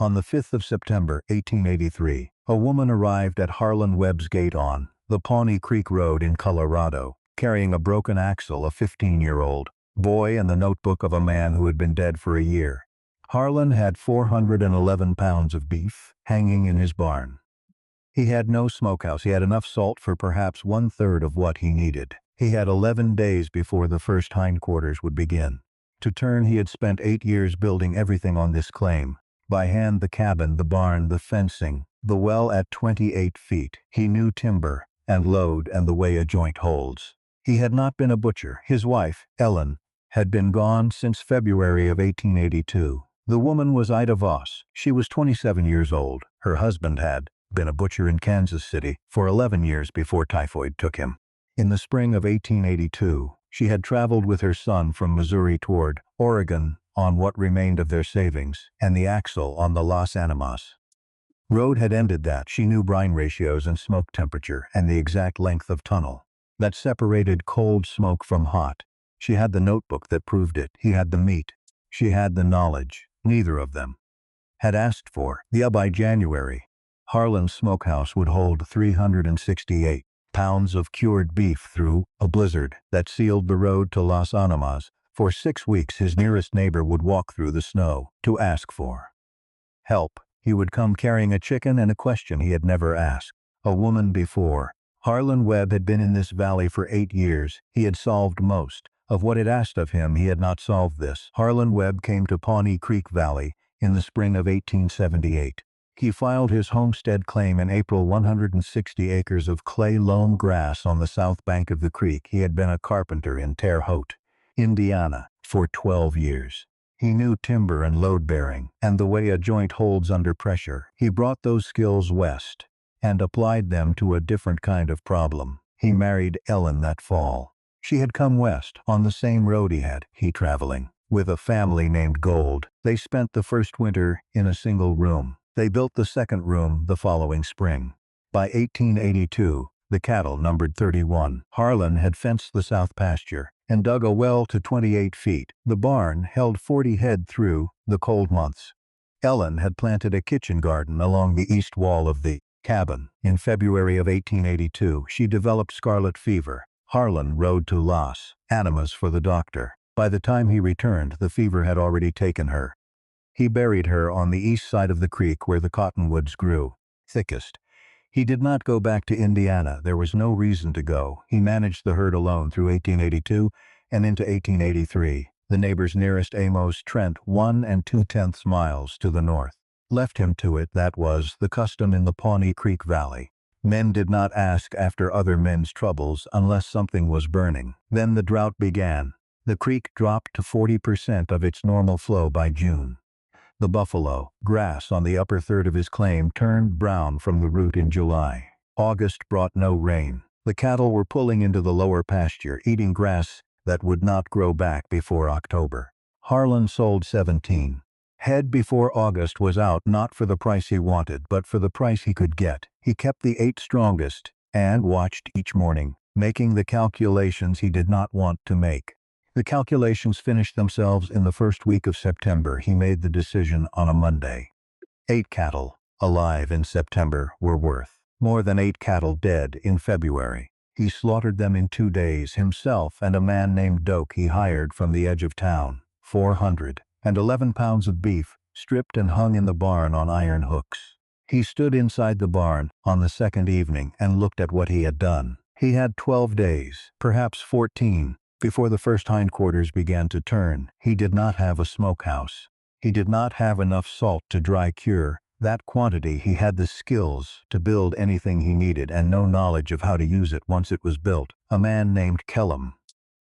On the 5th of September, 1883, a woman arrived at Harlan Webb's gate on the Pawnee Creek Road in Colorado, carrying a broken axle, a 15-year-old boy, and the notebook of a man who had been dead for a year. Harlan had 411 pounds of beef hanging in his barn. He had no smokehouse. He had enough salt for perhaps 1/3 of what he needed. He had 11 days before the first hindquarters would begin. To turn, he had spent 8 years building everything on this claim. By hand, the cabin, the barn, the fencing, the well at 28 feet. He knew timber and load and the way a joint holds. He had not been a butcher. His wife, Ellen, had been gone since February of 1882. The woman was Ida Voss. She was 27 years old. Her husband had been a butcher in Kansas City for 11 years before typhoid took him. In the spring of 1882, she had traveled with her son from Missouri toward Oregon on what remained of their savings, and the axle on the Los Animas road had ended that. She knew brine ratios and smoke temperature and the exact length of tunnel that separated cold smoke from hot. She had the notebook that proved it. He had the meat. She had the knowledge. Neither of them had asked for. By January, Harlan's smokehouse would hold 368 pounds of cured beef through a blizzard that sealed the road to Los Animas. For 6 weeks, his nearest neighbor would walk through the snow to ask for help. He would come carrying a chicken and a question he had never asked a woman before. Harlan Webb had been in this valley for 8 years. He had solved most of what it asked of him. He had not solved this. Harlan Webb came to Pawnee Creek Valley in the spring of 1878. He filed his homestead claim in April. 160 acres of clay loam grass on the south bank of the creek. He had been a carpenter in Terre Haute, Indiana, for 12 years. He knew timber and load-bearing, and the way a joint holds under pressure. He brought those skills west and applied them to a different kind of problem. He married Ellen that fall. She had come west on the same road he traveling with a family named Gold. They spent the first winter in a single room. They built the second room the following spring. By 1882, the cattle numbered 31. Harlan had fenced the south pasture and dug a well to 28 feet. The barn held 40 head through the cold months. Ellen had planted a kitchen garden along the east wall of the cabin. In February of 1882, she developed scarlet fever. Harlan rode to Los Animas for the doctor. By the time he returned, the fever had already taken her. He buried her on the east side of the creek where the cottonwoods grew thickest. He did not go back to Indiana. There was no reason to go. He managed the herd alone through 1882 and into 1883. The neighbors nearest Amos Trent, 1 2/10 miles to the north, left him to it. That was the custom in the Pawnee Creek Valley. Men did not ask after other men's troubles unless something was burning. Then the drought began. The creek dropped to 40% of its normal flow by June. The buffalo grass on the upper third of his claim turned brown from the root in July. August brought no rain. The cattle were pulling into the lower pasture, eating grass that would not grow back before October. Harlan sold 17 head before August was out, not for the price he wanted, but for the price he could get. He kept the 8 strongest and watched each morning, making the calculations he did not want to make. The calculations finished themselves in the first week of September. He made the decision on a Monday. 8 cattle alive in September were worth more than 8 cattle dead in February. He slaughtered them in 2 days, himself and a man named Doak he hired from the edge of town. 411 pounds of beef, stripped and hung in the barn on iron hooks. He stood inside the barn on the second evening and looked at what he had done. He had 12 days, perhaps 14, before the first hindquarters began to turn. He did not have a smokehouse. He did not have enough salt to dry cure that quantity. He had the skills to build anything he needed and no knowledge of how to use it once it was built. A man named Kellum,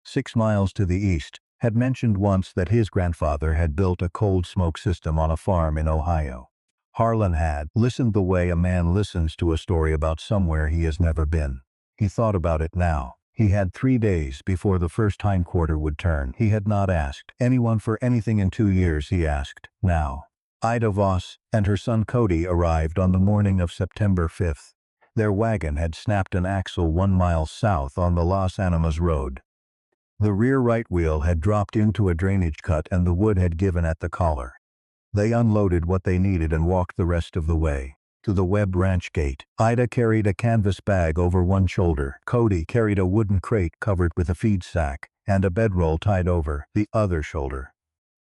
6 miles to the east, had mentioned once that his grandfather had built a cold smoke system on a farm in Ohio. Harlan had listened the way a man listens to a story about somewhere he has never been. He thought about it now. He had 3 days before the first hindquarter would turn. He had not asked anyone for anything in 2 years. He asked now. Ida Voss and her son Cody arrived on the morning of September 5th. Their wagon had snapped an axle 1 mile south on the Los Animas Road. The rear right wheel had dropped into a drainage cut and the wood had given at the collar. They unloaded what they needed and walked the rest of the way to the Webb Ranch gate. Ida carried a canvas bag over one shoulder. Cody carried a wooden crate covered with a feed sack and a bedroll tied over the other shoulder.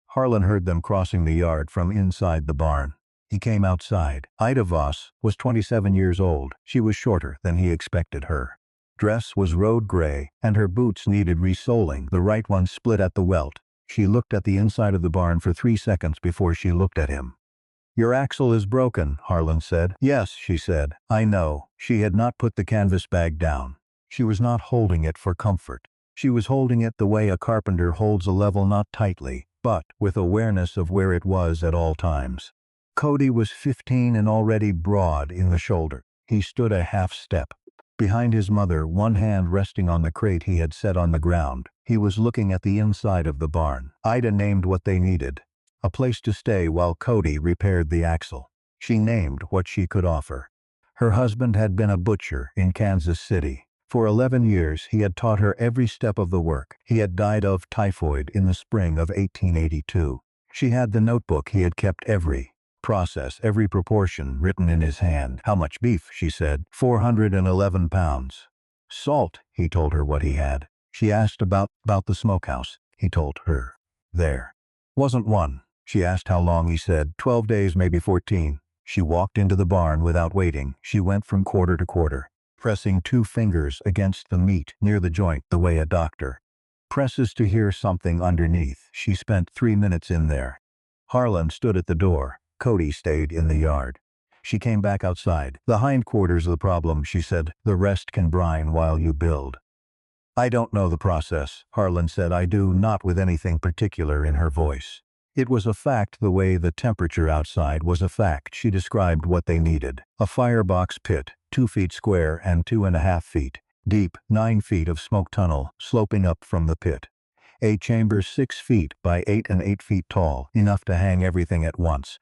Harlan heard them crossing the yard from inside the barn. He came outside. Ida Voss was 27 years old. She was shorter than he expected her. Dress was road gray, and her boots needed resoling. The right one split at the welt. She looked at the inside of the barn for 3 seconds before she looked at him. "Your axle is broken," Harlan said. "Yes," she said. "I know." She had not put the canvas bag down. She was not holding it for comfort. She was holding it the way a carpenter holds a level, not tightly, but with awareness of where it was at all times. Cody was 15 and already broad in the shoulder. He stood a half step behind his mother, one hand resting on the crate he had set on the ground. He was looking at the inside of the barn. Ida named what they needed: a place to stay while Cody repaired the axle. She named what she could offer. Her husband had been a butcher in Kansas City. For 11 years he had taught her every step of the work. He had died of typhoid in the spring of 1882. She had the notebook he had kept, every process, every proportion written in his hand. "How much beef?" she said. 411 pounds. "Salt," he told her what he had. She asked about the smokehouse. He told her. "There wasn't one." She asked how long. He said 12 days, maybe 14. She walked into the barn without waiting. She went from quarter to quarter, pressing 2 fingers against the meat near the joint the way a doctor presses to hear something underneath. She spent 3 minutes in there. Harlan stood at the door. Cody stayed in the yard. She came back outside. "The hindquarters are the problem," she said. "The rest can brine while you build." "I don't know the process," Harlan said. "I do not," with anything particular in her voice. It was a fact the way the temperature outside was a fact. She described what they needed: a firebox pit, 2 feet square and 2.5 feet deep, 9 feet of smoke tunnel sloping up from the pit, a chamber 6 feet by 8 and 8 feet tall, enough to hang everything at once.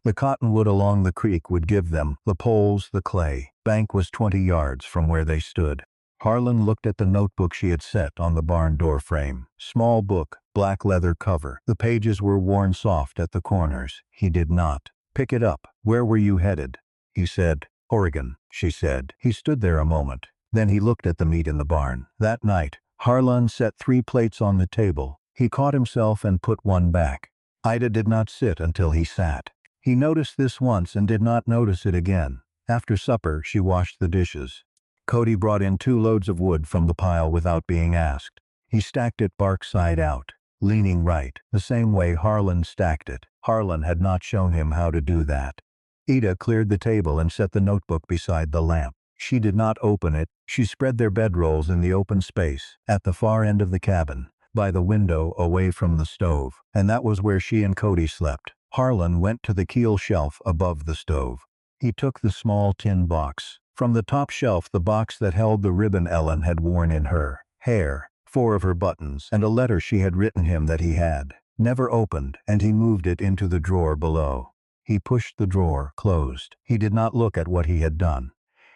The cottonwood along the creek would give them the poles. The clay bank was 20 yards from where they stood. Harlan looked at the notebook she had set on the barn door frame. Small book, black leather cover. The pages were worn soft at the corners. He did not pick it up. "Where were you headed?" He said. "Oregon," she said. He stood there a moment. Then he looked at the meat in the barn. That night, Harlan set 3 plates on the table. He caught himself and put one back. Ida did not sit until he sat. He noticed this once and did not notice it again. After supper, she washed the dishes. Cody brought in 2 loads of wood from the pile without being asked. He stacked it bark side out, leaning right, the same way Harlan stacked it. Harlan had not shown him how to do that. Ida cleared the table and set the notebook beside the lamp. She did not open it. She spread their bedrolls in the open space at the far end of the cabin, by the window away from the stove, and that was where she and Cody slept. Harlan went to the keel shelf above the stove. He took the small tin box. From the top shelf, the box that held the ribbon Ellen had worn in her hair, 4 of her buttons, and a letter she had written him that he had never opened, and he moved it into the drawer below. He pushed the drawer closed. He did not look at what he had done.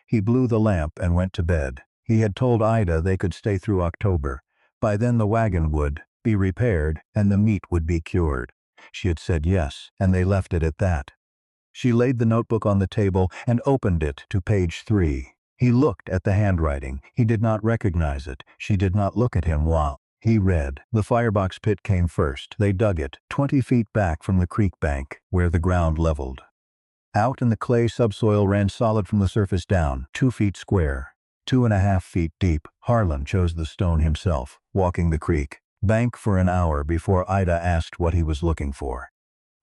He blew the lamp and went to bed. He had told Ida they could stay through October. By then the wagon would be repaired and the meat would be cured. She had said yes, and they left it at that. She laid the notebook on the table and opened it to page 3. He looked at the handwriting. He did not recognize it. She did not look at him while he read. The firebox pit came first. They dug it 20 feet back from the creek bank, where the ground leveled out and the clay subsoil ran solid from the surface down, 2 feet square, 2.5 feet deep. Harlan chose the stone himself, walking the creek bank for an hour before Ida asked what he was looking for.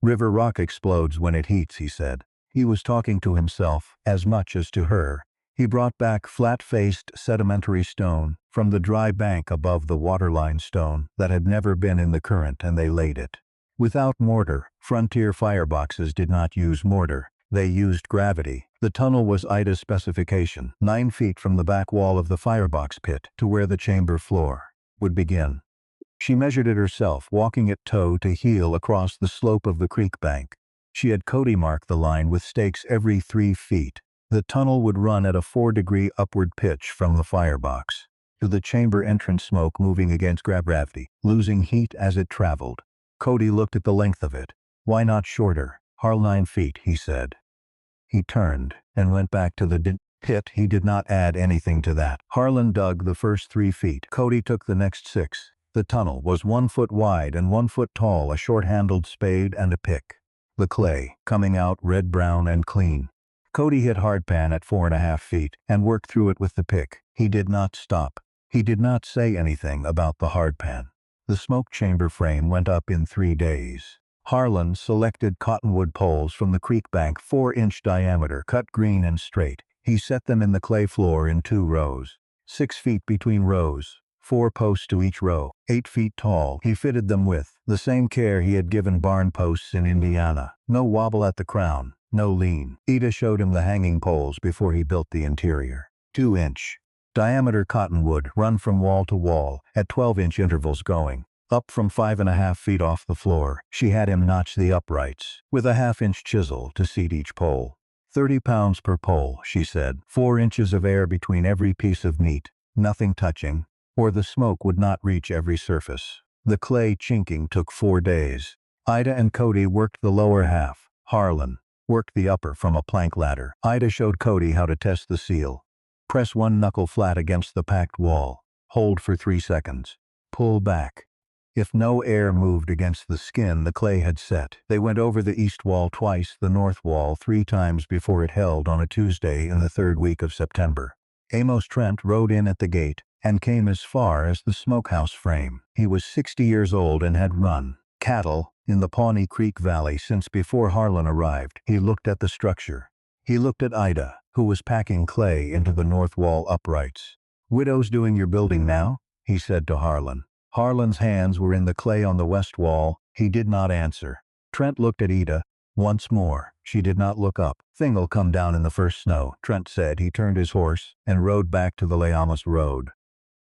"River rock explodes when it heats," he said. He was talking to himself as much as to her. He brought back flat-faced sedimentary stone from the dry bank above the waterline, stone that had never been in the current, and they laid it without mortar. Frontier fireboxes did not use mortar. They used gravity. The tunnel was Ida's specification, 9 feet from the back wall of the firebox pit to where the chamber floor would begin. She measured it herself, walking it toe to heel across the slope of the creek bank. She had Cody mark the line with stakes every 3 feet. The tunnel would run at a 4-degree upward pitch from the firebox to the chamber entrance, smoke moving against gravity, losing heat as it traveled. Cody looked at the length of it. Why not shorter? Harl 9 feet, he said. He turned and went back to the pit. He did not add anything to that. Harlan dug the first 3 feet. Cody took the next 6. The tunnel was 1 foot wide and 1 foot tall, a short-handled spade and a pick. The clay, coming out red-brown and clean. Cody hit hardpan at 4.5 feet and worked through it with the pick. He did not stop. He did not say anything about the hardpan. The smoke chamber frame went up in 3 days. Harlan selected cottonwood poles from the creek bank, 4-inch diameter, cut green and straight. He set them in the clay floor in 2 rows. 6 feet between rows, 4 posts to each row, 8 feet tall. He fitted them with the same care he had given barn posts in Indiana. No wobble at the crown, no lean. Ida showed him the hanging poles before he built the interior. 2-inch diameter cottonwood run from wall to wall at 12-inch intervals going up from 5.5 feet off the floor. She had him notch the uprights with a 1/2-inch chisel to seat each pole. 30 pounds per pole, she said. 4 inches of air between every piece of meat, nothing touching, or the smoke would not reach every surface. The clay chinking took 4 days. Ida and Cody worked the lower half. Harlan worked the upper from a plank ladder. Ida showed Cody how to test the seal. Press 1 knuckle flat against the packed wall. Hold for 3 seconds. Pull back. If no air moved against the skin, the clay had set. They went over the east wall twice, the north wall 3 times before it held on a Tuesday in the 3rd week of September. Amos Trent rode in at the gate and came as far as the smokehouse frame. He was 60 years old and had run cattle in the Pawnee Creek Valley since before Harlan arrived. He looked at the structure. He looked at Ida, who was packing clay into the north wall uprights. "Widow's doing your building now?" he said to Harlan. Harlan's hands were in the clay on the west wall. He did not answer. Trent looked at Ida once more. She did not look up. "Thing'll come down in the first snow," Trent said. He turned his horse and rode back to the Layamas Road.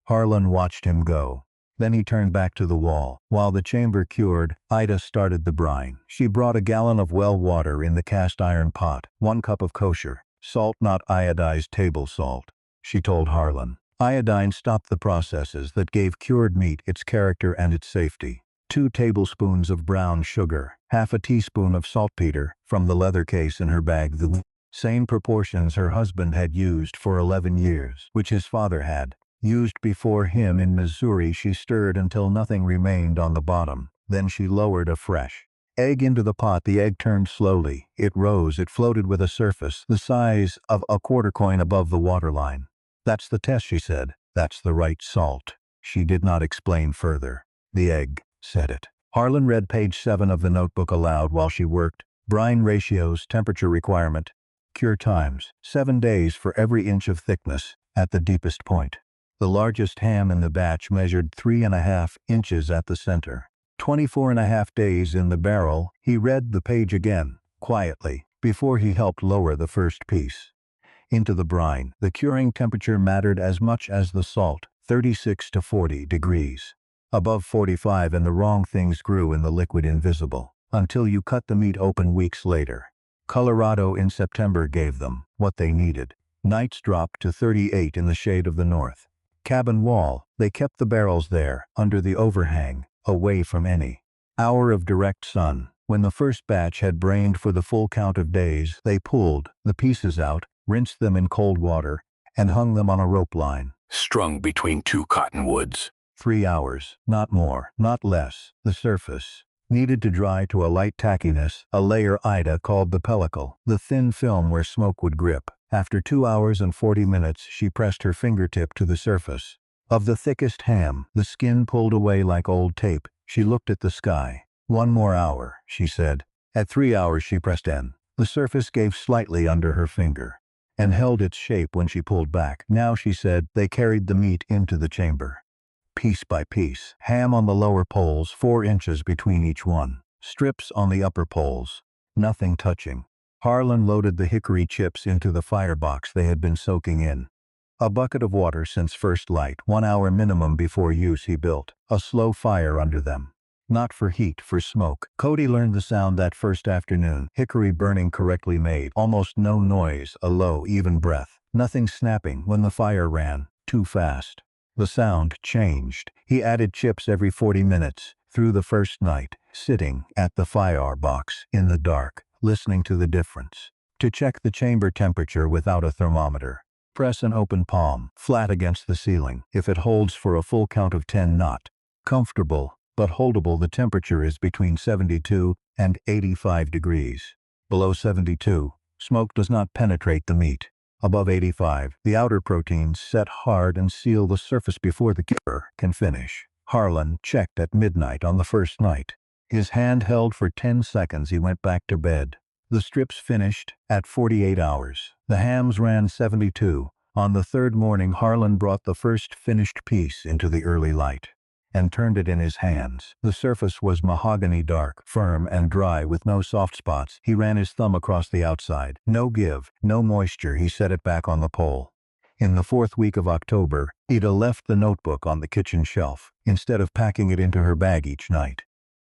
Harlan watched him go. Then he turned back to the wall. While the chamber cured, Ida started the brine. She brought a gallon of well water in the cast iron pot, 1 cup of kosher salt, not iodized table salt. She told Harlan. Iodine stopped the processes that gave cured meat its character and its safety. 2 tablespoons of brown sugar, 1/2 teaspoon of saltpeter from the leather case in her bag, the same proportions her husband had used for 11 years, which his father had used before him in Missouri. She stirred until nothing remained on the bottom. Then she lowered a fresh egg into the pot. The egg turned slowly. It rose. It floated with a surface the size of a quarter coin above the waterline. "That's the test," she said. "That's the right salt." She did not explain further. The egg said it. Harlan read page 7 of the notebook aloud while she worked. Brine ratios, temperature requirement, cure times, 7 days for every inch of thickness at the deepest point. The largest ham in the batch measured 3.5 inches at the center. 24.5 days in the barrel. He read the page again, quietly, before he helped lower the first piece into the brine. The curing temperature mattered as much as the salt, 36 to 40 degrees. Above 45 and the wrong things grew in the liquid invisible, until you cut the meat open weeks later. Colorado in September gave them what they needed. Nights dropped to 38 in the shade of the north cabin wall. They kept the barrels there, under the overhang, away from any hour of direct sun. When the first batch had brained for the full count of days, they pulled the pieces out, rinsed them in cold water, and hung them on a rope line, strung between 2 cottonwoods. 3 hours, not more, not less. The surface needed to dry to a light tackiness, a layer Ida called the pellicle, the thin film where smoke would grip. After 2 hours and 40 minutes, she pressed her fingertip to the surface of the thickest ham. The skin pulled away like old tape. She looked at the sky. 1 more hour, she said. At 3 hours, she pressed N. The surface gave slightly under her finger and held its shape when she pulled back. Now, she said, they carried the meat into the chamber. Piece by piece. Ham on the lower poles, 4 inches between each one. Strips on the upper poles. Nothing touching. Harlan loaded the hickory chips into the firebox they had been soaking in. A bucket of water since first light, 1 hour minimum before use. He built a slow fire under them. Not for heat, for smoke. Cody learned the sound that first afternoon. Hickory burning correctly made. Almost no noise, a low, even breath. Nothing snapping when the fire ran too fast. The sound changed. He added chips every 40 minutes. through the first night, sitting at the firebox in the dark, listening to the difference. To check the chamber temperature without a thermometer, press an open palm, flat against the ceiling. If it holds for a full count of 10 not comfortable, but holdable, the temperature is between 72 and 85 degrees. Below 72, smoke does not penetrate the meat. Above 85, the outer proteins set hard and seal the surface before the keeper can finish. Harlan checked at midnight on the first night. His hand held for 10 seconds. He went back to bed. The strips finished at 48 hours. The hams ran 72. On the third morning, Harlan brought the first finished piece into the early light and turned it in his hands. The surface was mahogany dark, firm and dry with no soft spots. He ran his thumb across the outside. No give, no moisture. He set it back on the pole. In the fourth week of October, Ida left the notebook on the kitchen shelf, instead of packing it into her bag each night.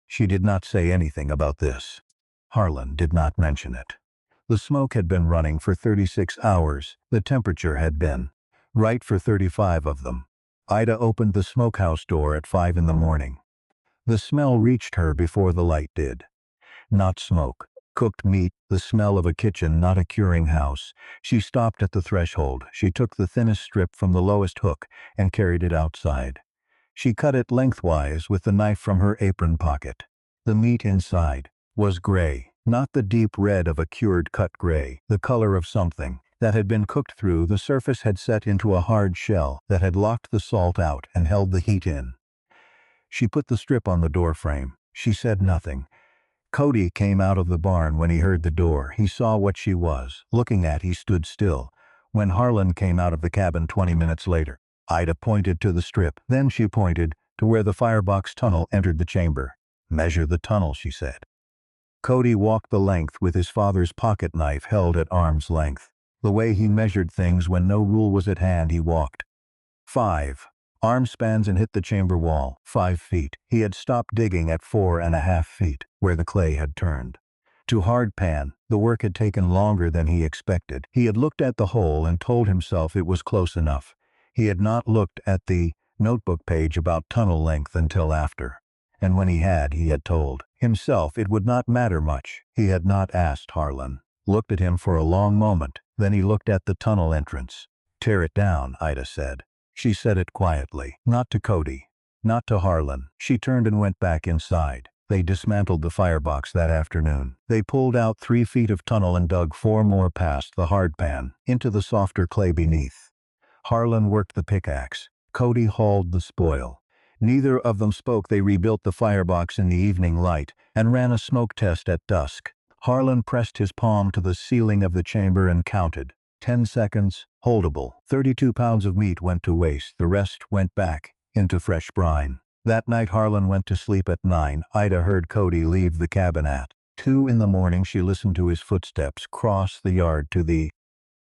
She did not say anything about this. Harlan did not mention it. The smoke had been running for 36 hours. The temperature had been right for 35 of them. Ida opened the smokehouse door at 5 in the morning. The smell reached her before the light did. Not smoke. Cooked meat, the smell of a kitchen, not a curing house. She stopped at the threshold. She took the thinnest strip from the lowest hook and carried it outside. She cut it lengthwise with the knife from her apron pocket. The meat inside was gray, not the deep red of a cured cut gray, the color of something that had been cooked through. The surface had set into a hard shell that had locked the salt out and held the heat in. She put the strip on the door frame. She said nothing. Cody came out of the barn when he heard the door. He saw what she was looking at. He stood still. When Harlan came out of the cabin 20 minutes later, Ida pointed to the strip. Then she pointed to where the firebox tunnel entered the chamber. "Measure the tunnel," she said. Cody walked the length with his father's pocket knife held at arm's length. The way he measured things when no rule was at hand. He walked 5 arm spans and hit the chamber wall. 5 feet. He had stopped digging at 4.5 feet, where the clay had turned. To hard pan, the work had taken longer than he expected. He had looked at the hole and told himself it was close enough. He had not looked at the notebook page about tunnel length until after. And when he had told himself it would not matter much. He had not asked Harlan. Looked at him for a long moment. Then he looked at the tunnel entrance. "Tear it down," Ida said. She said it quietly, not to Cody, not to Harlan. She turned and went back inside. They dismantled the firebox that afternoon. They pulled out 3 feet of tunnel and dug 4 more past the hard pan, into the softer clay beneath. Harlan worked the pickaxe. Cody hauled the spoil. Neither of them spoke. They rebuilt the firebox in the evening light and ran a smoke test at dusk. Harlan pressed his palm to the ceiling of the chamber and counted. 10 seconds, holdable. 32 pounds of meat went to waste. The rest went back into fresh brine. That night Harlan went to sleep at 9. Ida heard Cody leave the cabin at 2 in the morning. She listened to his footsteps cross the yard to the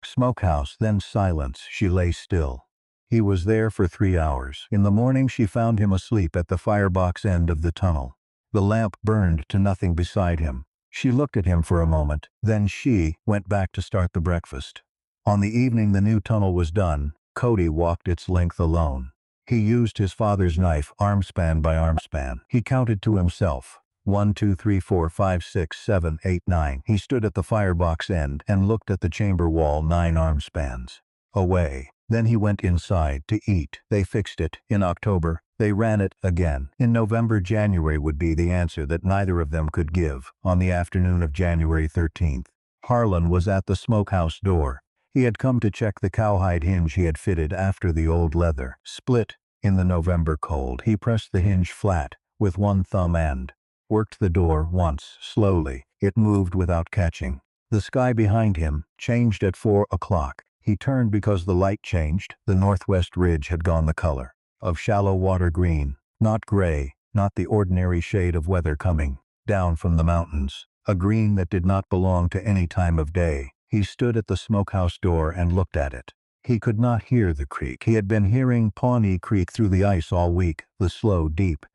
smokehouse. Then silence. She lay still. He was there for 3 hours. In the morning she found him asleep at the firebox end of the tunnel. The lamp burned to nothing beside him. She looked at him for a moment. Then she went back to start the breakfast. On the evening the new tunnel was done, Cody walked its length alone. He used his father's knife, arm span by arm span. He counted to himself. 1, 2, 3, 4, 5, 6, 7, 8, 9. He stood at the firebox end and looked at the chamber wall. 9 arm spans away. Then he went inside to eat. They fixed it. In October, they ran it again. In November, January would be the answer that neither of them could give. On the afternoon of January 13th, Harlan was at the smokehouse door. He had come to check the cowhide hinge he had fitted after the old leather split in the November cold. He pressed the hinge flat with one thumb and worked the door once, slowly. It moved without catching. The sky behind him changed at 4 o'clock. He turned because the light changed. The northwest ridge had gone the color of shallow water green, not gray, not the ordinary shade of weather coming down from the mountains, a green that did not belong to any time of day. He stood at the smokehouse door and looked at it. He could not hear the creek. He had been hearing Pawnee Creek through the ice all week, the slow, deep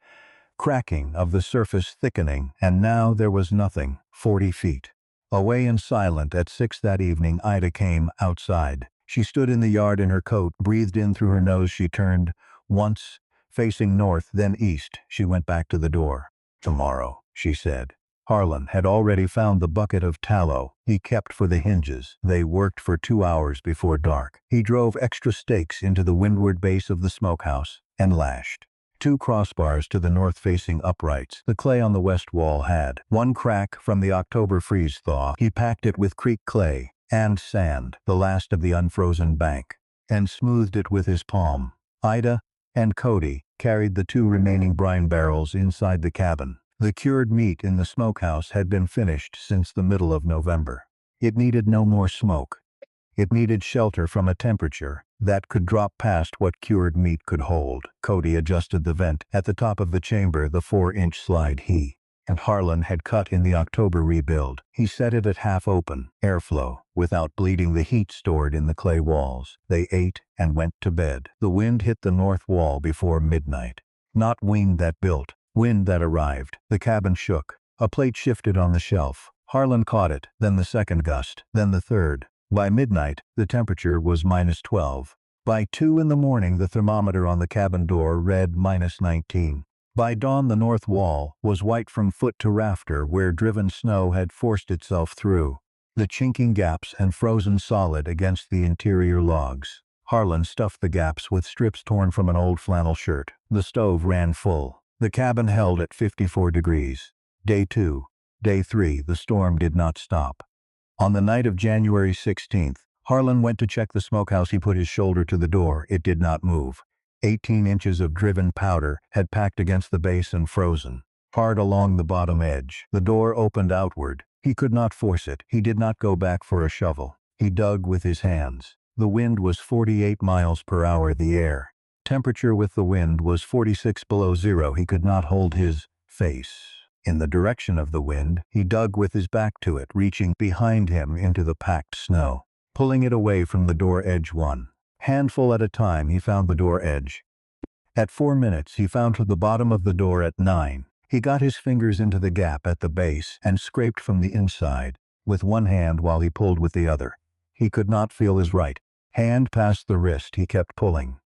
cracking of the surface thickening, and now there was nothing. 40 feet away and silent at 6 that evening, Ida came outside. She stood in the yard in her coat, breathed in through her nose. She turned once Facing north, then east, she went back to the door. "Tomorrow," she said. Harlan had already found the bucket of tallow he kept for the hinges. They worked for 2 hours before dark. He drove extra stakes into the windward base of the smokehouse and lashed 2 crossbars to the north-facing uprights. The clay on the west wall had one crack from the October freeze-thaw. He packed it with creek clay and sand, the last of the unfrozen bank, and smoothed it with his palm. Ida and Cody carried the 2 remaining brine barrels inside the cabin. The cured meat in the smokehouse had been finished since the middle of November. It needed no more smoke. It needed shelter from a temperature that could drop past what cured meat could hold. Cody adjusted the vent at the top of the chamber, the 4-inch slide he and Harlan had cut in the October rebuild. He set it at half open, airflow, without bleeding the heat stored in the clay walls. They ate and went to bed. The wind hit the north wall before midnight. Not wind that built, wind that arrived. The cabin shook. A plate shifted on the shelf. Harlan caught it, then the second gust, then the third. By midnight, the temperature was -12. By 2 in the morning, the thermometer on the cabin door read -19. By dawn, the north wall was white from foot to rafter where driven snow had forced itself through, the chinking gaps and frozen solid against the interior logs. Harlan stuffed the gaps with strips torn from an old flannel shirt. The stove ran full. The cabin held at 54 degrees. Day 2. Day 3, the storm did not stop. On the night of January 16th, Harlan went to check the smokehouse. He put his shoulder to the door. It did not move. 18 inches of driven powder had packed against the base and frozen hard along the bottom edge. The door opened outward. He could not force it. He did not go back for a shovel. He dug with his hands. The wind was 48 miles per hour. The air temperature with the wind was 46 below zero. He could not hold his face in the direction of the wind. He dug with his back to it, reaching behind him into the packed snow, pulling it away from the door edge one handful at a time. He found the door edge. At 4 minutes, he found to the bottom of the door. At 9, he got his fingers into the gap at the base and scraped from the inside with one hand while he pulled with the other. He could not feel his right hand past the wrist. He kept pulling.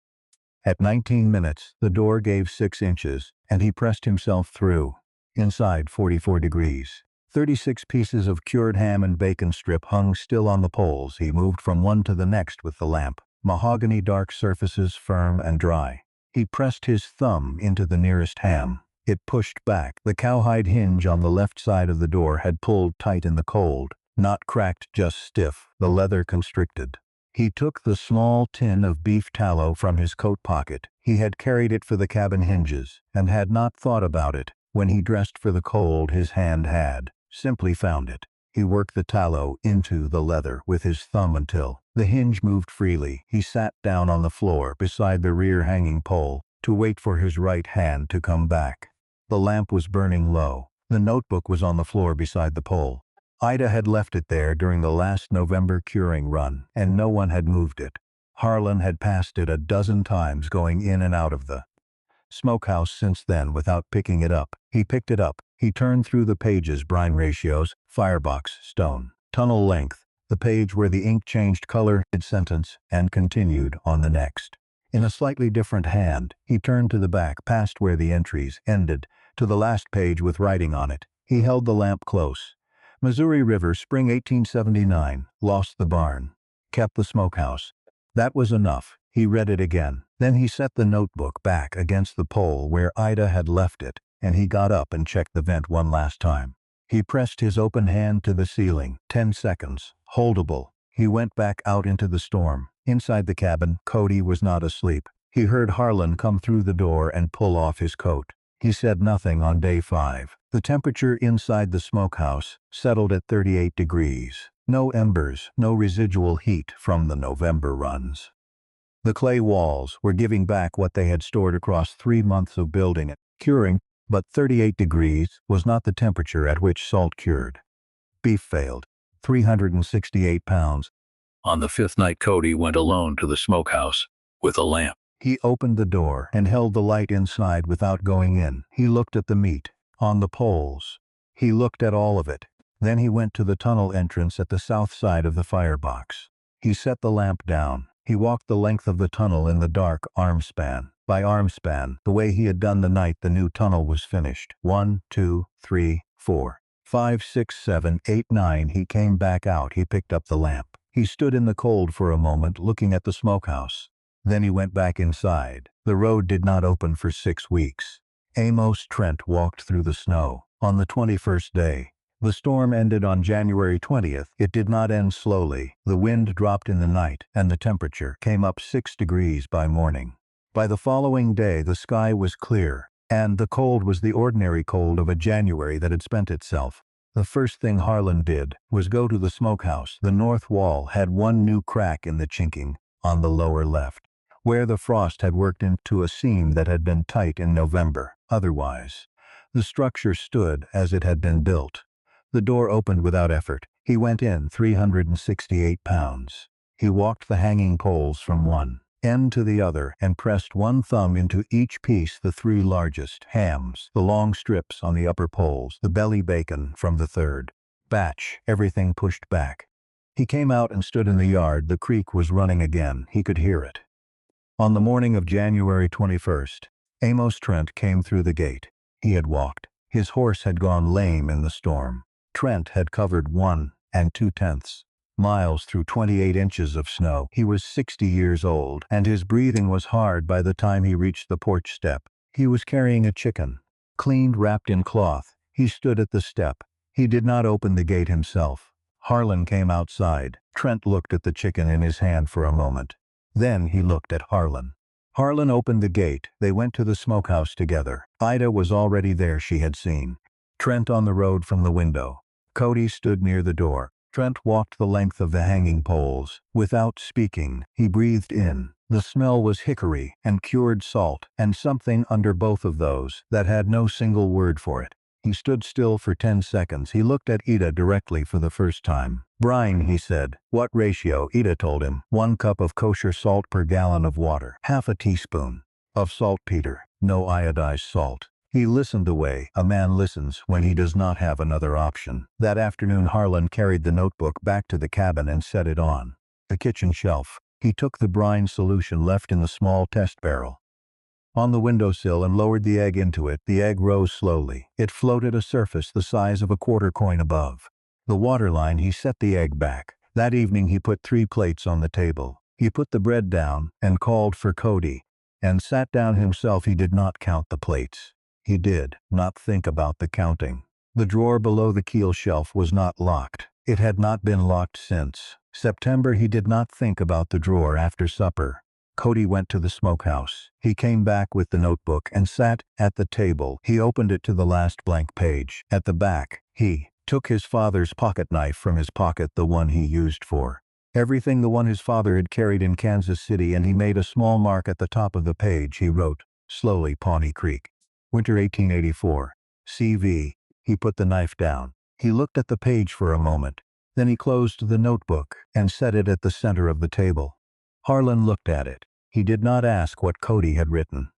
At 19 minutes, the door gave 6 inches, and he pressed himself through. Inside, 44 degrees. 36 pieces of cured ham and bacon strip hung still on the poles. He moved from one to the next with the lamp. Mahogany dark surfaces, firm and dry. He pressed his thumb into the nearest ham. It pushed back. The cowhide hinge on the left side of the door had pulled tight in the cold. Not cracked, just stiff, the leather constricted. He took the small tin of beef tallow from his coat pocket. He had carried it for the cabin hinges, and had not thought about it. When he dressed for the cold, his hand had simply found it. He worked the tallow into the leather with his thumb until the hinge moved freely. He sat down on the floor beside the rear hanging pole to wait for his right hand to come back. The lamp was burning low. The notebook was on the floor beside the pole. Ida had left it there during the last November curing run, and no one had moved it. Harlan had passed it a dozen times going in and out of the smokehouse since then without picking it up. He picked it up. He turned through the pages, brine ratios, firebox, stone, tunnel length, the page where the ink changed color, mid-sentence, and continued on the next. In a slightly different hand, he turned to the back, past where the entries ended, to the last page with writing on it. He held the lamp close. Missouri River, spring 1879, lost the barn, kept the smokehouse. That was enough. He read it again. Then he set the notebook back against the pole where Ida had left it, and he got up and checked the vent one last time. He pressed his open hand to the ceiling. 10 seconds. Holdable. He went back out into the storm. Inside the cabin, Cody was not asleep. He heard Harlan come through the door and pull off his coat. He said nothing on day 5. The temperature inside the smokehouse settled at 38 degrees. No embers, no residual heat from the November runs. The clay walls were giving back what they had stored across 3 months of building and curing, but 38 degrees was not the temperature at which salt cured. Beef failed. 368 pounds. On the 5th night, Cody went alone to the smokehouse with a lamp. He opened the door and held the light inside without going in. He looked at the meat on the poles. He looked at all of it. Then he went to the tunnel entrance at the south side of the firebox. He set the lamp down. He walked the length of the tunnel in the dark arm span. by arm span, the way he had done the night the new tunnel was finished. 1, 2, 3, 4, 5, 6, 7, 8, 9. He came back out. He picked up the lamp. He stood in the cold for a moment, looking at the smokehouse. Then he went back inside. The road did not open for 6 weeks. Amos Trent walked through the snow. On the 21st day, the storm ended on January 20th. It did not end slowly. The wind dropped in the night, and the temperature came up 6 degrees by morning. By the following day, the sky was clear, and the cold was the ordinary cold of a January that had spent itself. The first thing Harlan did was go to the smokehouse. The north wall had one new crack in the chinking on the lower left, where the frost had worked into a seam that had been tight in November. Otherwise, the structure stood as it had been built. The door opened without effort. He went in, 368 pounds. He walked the hanging poles from one end to the other and pressed one thumb into each piece, the 3 largest hams, the long strips on the upper poles, the belly bacon from the third batch, everything pushed back. He came out and stood in the yard. The creek was running again. He could hear it. On the morning of January 21st, Amos Trent came through the gate. He had walked. His horse had gone lame in the storm. Trent had covered 1 2/10 miles through 28 inches of snow. He was 60 years old, and his breathing was hard by the time he reached the porch step. He was carrying a chicken, cleaned, wrapped in cloth. He stood at the step. He did not open the gate himself. Harlan came outside. Trent looked at the chicken in his hand for a moment. Then he looked at Harlan. Harlan opened the gate. They went to the smokehouse together. Ida was already there, she had seen Trent on the road from the window. Cody stood near the door. Trent walked the length of the hanging poles. Without speaking, he breathed in. The smell was hickory and cured salt, and something under both of those that had no single word for it. He stood still for 10 seconds. He looked at Ida directly for the first time. "Brine," he said. "What ratio?" Ida told him. 1 cup of kosher salt per gallon of water. Half a teaspoon of saltpeter. No iodized salt. He listened the way a man listens when he does not have another option. That afternoon Harlan carried the notebook back to the cabin and set it on the kitchen shelf. He took the brine solution left in the small test barrel on the windowsill and lowered the egg into it. The egg rose slowly. It floated a surface the size of a quarter coin above the waterline. He set the egg back. That evening he put 3 plates on the table. He put the bread down and called for Cody and sat down himself. He did not count the plates. He did not think about the counting. The drawer below the keel shelf was not locked. It had not been locked since September. He did not think about the drawer after supper. Cody went to the smokehouse. He came back with the notebook and sat at the table. He opened it to the last blank page. At the back, he took his father's pocket knife from his pocket, the one he used for everything, the one his father had carried in Kansas City, and he made a small mark at the top of the page. He wrote slowly, "Pawnee Creek, Winter 1884, CV." He put the knife down. He looked at the page for a moment. Then he closed the notebook and set it at the center of the table. Harlan looked at it. He did not ask what Cody had written.